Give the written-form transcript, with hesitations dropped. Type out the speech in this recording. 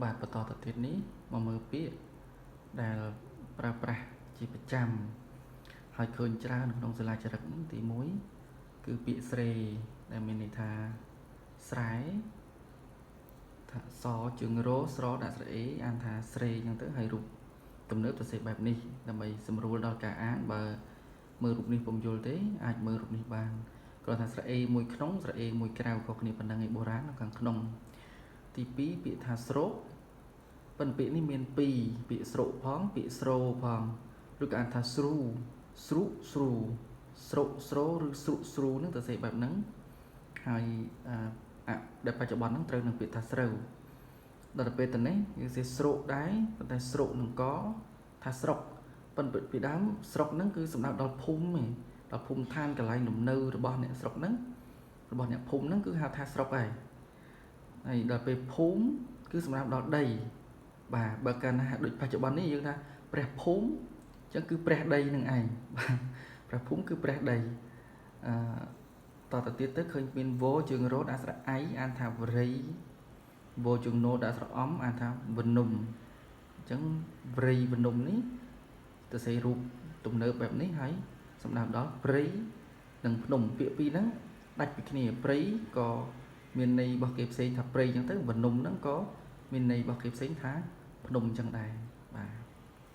បាទបន្តទៅទៀតនេះមកមើលពាក្យដែលប្រើប្រាស់ជាប្រចាំហើយឃើញច្រើនក្នុងសាលាចរិតទី1គឺពាក្យស្រេដែលមានន័យថាស្រែថាសជើងរស្រដាក់ស្រេអានថាស្រេអញ្ចឹងទៅហើយរូបទំនើបទៅសេបែបនេះដើម្បីសម្រួលដល់ការអានបើមើលរូបនេះពុំយល់ទេអាចមើលរូបនេះបានគ្រាន់ថាស្រេមួយក្នុងស្រេមួយក្រៅខុសគ្នាប៉ុណ្ណឹងឯបុរាណនៅខាងក្នុងទី2ពាក្យថាស្រោកប៉ុន្តែពាក្យនេះមាន2ពាក្យស្រោកផងពាក្យស្រោផងឬក៏អានថាស្រូស្រុស្រូស្រោកស្រោឬស្រុស្រូនឹងទៅសេបែបហ្នឹងហើយដែលបច្ចុប្បន្នហ្នឹងត្រូវនឹងពាក្យថាស្រូវដល់ទៅពេលទៅនេះយើងសេស្រោកដែរប៉ុន្តែស្រោកនឹងកថាស្រុកប៉ុន្តែពីដើមស្រុកហ្នឹងគឺសំដៅដល់ភូមិឯងដល់ភូមិឋានកន្លែងលំនៅរបស់អ្នកស្រុកហ្នឹងរបស់អ្នកភូមិហ្នឹងគឺហៅថាស្រុកហើយដល់ពេលភូមិគឺសំដៅដល់ដីបាទបើកាលណាដូចបច្ចុប្បន្ននេះយើងថាព្រះភូមិអញ្ចឹងគឺព្រះដីនឹងឯងបាទព្រះភូមិគឺព្រះដីតទៅទៀតទៅឃើញមានវជើងរោដាក់ស្រៈអៃអានថាវរីវជើងណូដាក់ស្រៈអំអានថាវនុំអញ្ចឹងវរីវនុំនេះទៅសេរូបទំនើបបែបនេះហើយសំដៅដល់ព្រៃនិងភ្នំពាក្យពីរហ្នឹងដាច់ពីគ្នាព្រៃក៏មានន័យរបស់គេផ្សេងថាព្រៃអញ្ចឹងទៅវនុំហ្នឹងក៏មានន័យរបស់គេផ្សេងថាភ្នំអញ្ចឹងដែរបាទ